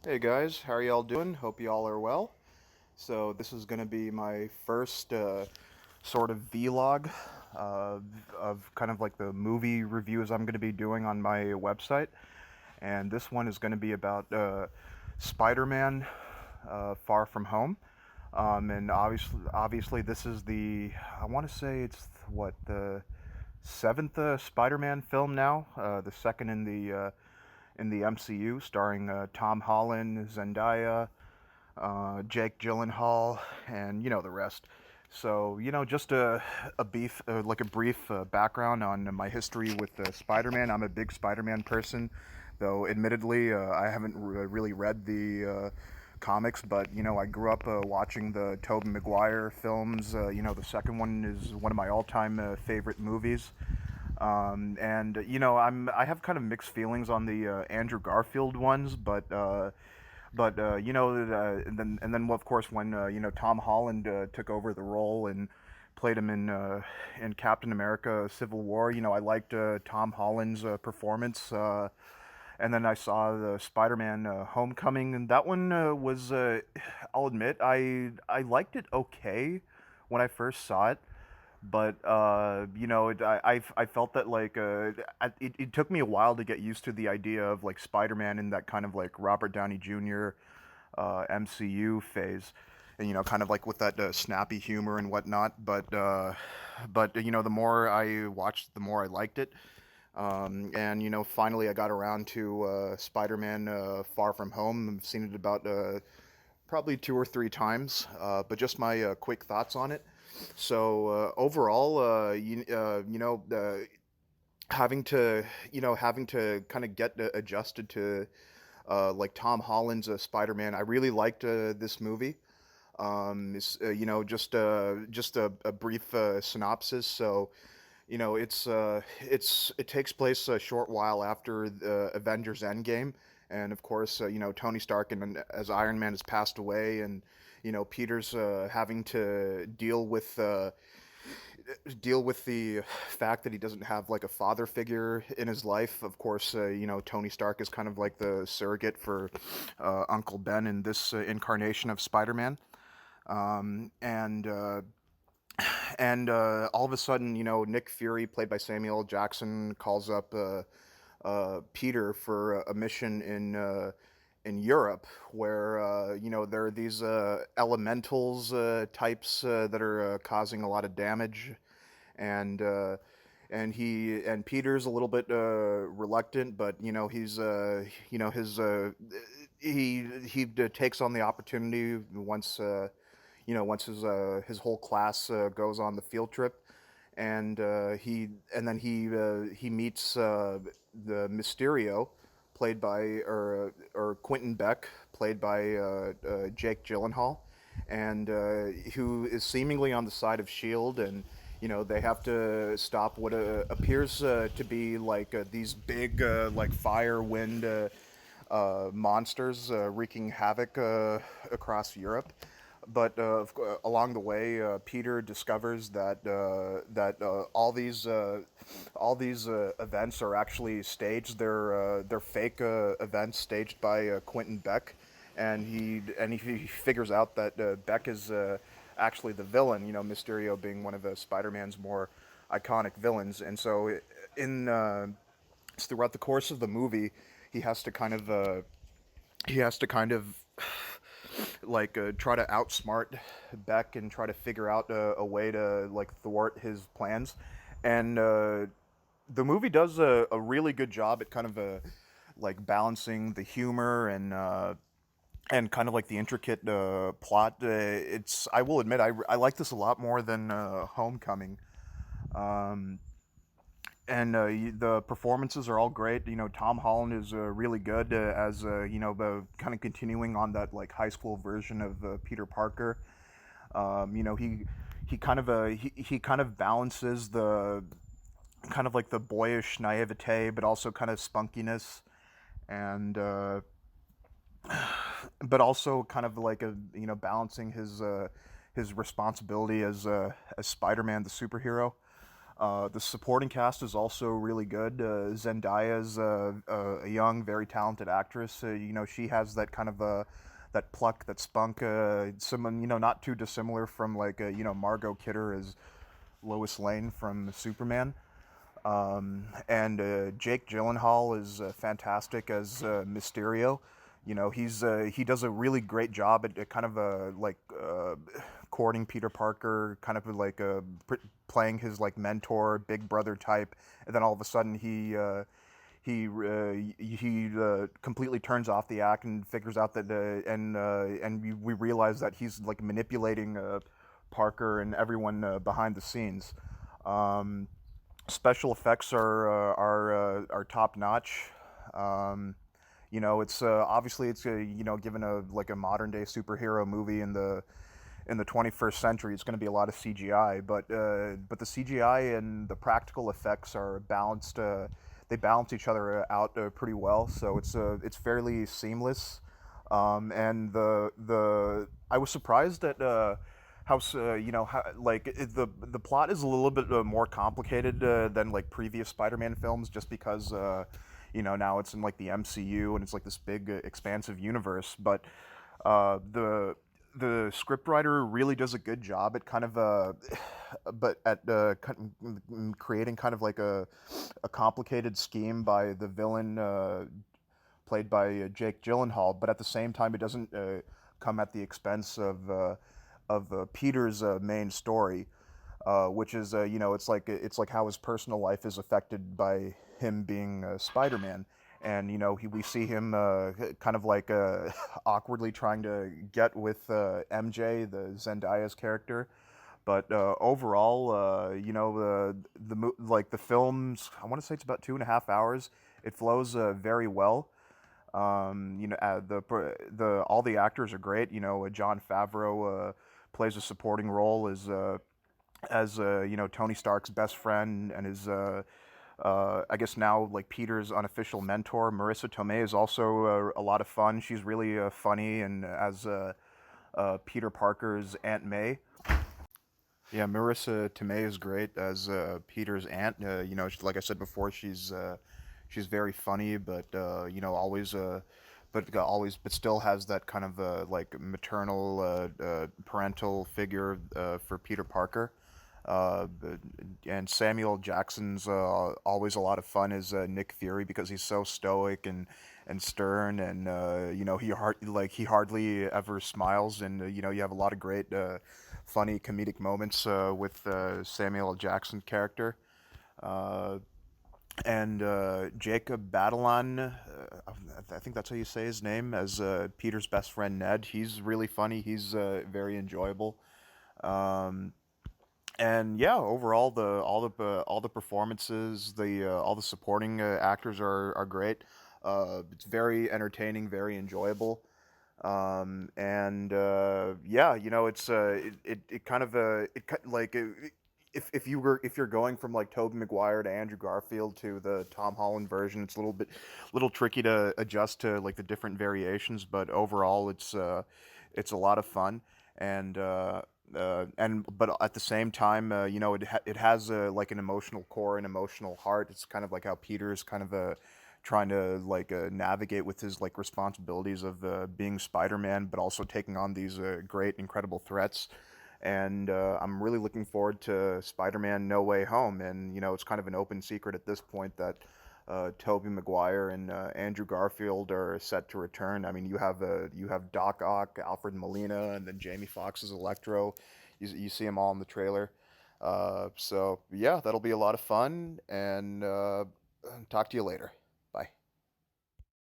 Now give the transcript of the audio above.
Hey guys, how are y'all doing? Hope y'all are well. So this is gonna be my first sort of vlog of kind of like the movie reviews I'm gonna be doing on my website, and this one is gonna be about Spider-Man Far From Home. And obviously this is I want to say it's what the seventh Spider-Man film now, the second in the MCU, starring Tom Holland, Zendaya, Jake Gyllenhaal, and the rest. So just a brief background on my history with Spider-Man. I'm a big Spider-Man person, though admittedly I haven't really read the comics, but I grew up watching the Tobey Maguire films. The second one is one of my all-time favorite movies. And I have kind of mixed feelings on the Andrew Garfield ones, but and then of course when Tom Holland took over the role and played him in Captain America: Civil War, I liked Tom Holland's performance. And then I saw the Spider-Man Homecoming, and that one I'll admit, I liked it okay when I first saw it, but I felt that it took me a while to get used to the idea of like Spider-Man in that kind of like Robert Downey Jr. MCU phase, and kind of like with that snappy humor and whatnot. But the more I watched, the more I liked it. And finally I got around to Spider-Man Far From Home. I've seen it about probably two or three times, but just my quick thoughts on it. So overall, having to kind of get adjusted to like Tom Holland's Spider-Man. I really liked this movie. Just a brief synopsis. So it takes place a short while after the Avengers Endgame, and of course, Tony Stark and as Iron Man has passed away, and Peter's having to deal with the fact that he doesn't have like a father figure in his life. Of course, Tony Stark is kind of like the surrogate for Uncle Ben in this incarnation of Spider-Man. And all of a sudden, Nick Fury, played by Samuel L. Jackson, calls up Peter for a mission in Europe, where there are these elementals types that are causing a lot of damage, and and Peter's a little bit reluctant, but he's his he takes on the opportunity once once his whole class goes on the field trip, and he meets the Mysterio, played by or Quentin Beck, played by Jake Gyllenhaal, and who is seemingly on the side of Shield, and they have to stop what appears to be like these big like fire wind monsters wreaking havoc across Europe. But along the way, Peter discovers that all these events are actually staged. They're fake events staged by Quentin Beck, and he figures out that Beck is actually the villain. Mysterio being one of Spider-Man's more iconic villains, and so in throughout the course of the movie, he has to kind of uh, he has to kind of try to outsmart Beck and try to figure out a way to like thwart his plans. And the movie does a really good job at kind of like balancing the humor and kind of like the intricate plot. It's I will admit I like this a lot more than Homecoming. Um, and the performances are all great. Tom Holland is really good as kind of continuing on that like high school version of Peter Parker. He kind of balances the kind of like the boyish naivete, but also kind of spunkiness, and but also kind of like a balancing his responsibility as Spider-Man the superhero. The supporting cast is also really good. Zendaya is a young, very talented actress. She has that kind of that pluck, that spunk. Someone not too dissimilar from like Margot Kidder as Lois Lane from Superman. And Jake Gyllenhaal is fantastic as Mysterio. He does a really great job at kind of courting Peter Parker, kind of like playing his like mentor, big brother type, and then all of a sudden he completely turns off the act and figures out that we realize that he's like manipulating Parker and everyone behind the scenes. Um, Special effects are top notch. Um, it's obviously it's given a like a modern day superhero movie in the 21st century, it's going to be a lot of CGI, but the CGI and the practical effects are balanced. They balance each other out pretty well, so it's fairly seamless. And the I was surprised at the plot is a little bit more complicated than like previous Spider-Man films, just because now it's in like the MCU and it's like this big expansive universe. But the scriptwriter really does a good job at kind of but at creating kind of like a complicated scheme by the villain played by Jake Gyllenhaal, but at the same time it doesn't come at the expense of Peter's main story, which is it's like how his personal life is affected by him being Spider-Man, and we see him kind of like awkwardly trying to get with MJ, the Zendaya's character. But overall, like the films, I want to say it's about 2.5 hours. It flows very well. The all the actors are great. John Favreau plays a supporting role as Tony Stark's best friend and his I guess now like Peter's unofficial mentor. Marissa Tomei is also a lot of fun. She's really funny and as Peter Parker's Aunt May. Yeah, Marissa Tomei is great as Peter's aunt. Like I said before, she's very funny, but but still has that kind of like maternal, parental figure for Peter Parker. And Samuel Jackson's always a lot of fun as Nick Fury because he's so stoic and stern, and he hardly ever smiles, and you have a lot of great funny comedic moments with Samuel Jackson's character. Uh, and Jacob Batalon, I think that's how you say his name, as Peter's best friend Ned. He's really funny. He's very enjoyable. Um, and yeah, overall, all the performances, the all the supporting actors are great. It's very entertaining, very enjoyable. And yeah, it kind of if you're going from like Tobey Maguire to Andrew Garfield to the Tom Holland version, it's a little tricky to adjust to like the different variations, but overall it's a lot of fun. And but at the same time, it has like an emotional core, an emotional heart. It's kind of like how Peter's kind of trying to like navigate with his like responsibilities of being Spider-Man, but also taking on these great, incredible threats. And I'm really looking forward to Spider-Man: No Way Home. And it's kind of an open secret at this point that Tobey Maguire and Andrew Garfield are set to return. I mean, you have Doc Ock, Alfred Molina, and then Jamie Foxx's Electro. You see them all in the trailer. So yeah, that'll be a lot of fun. And talk to you later. Bye.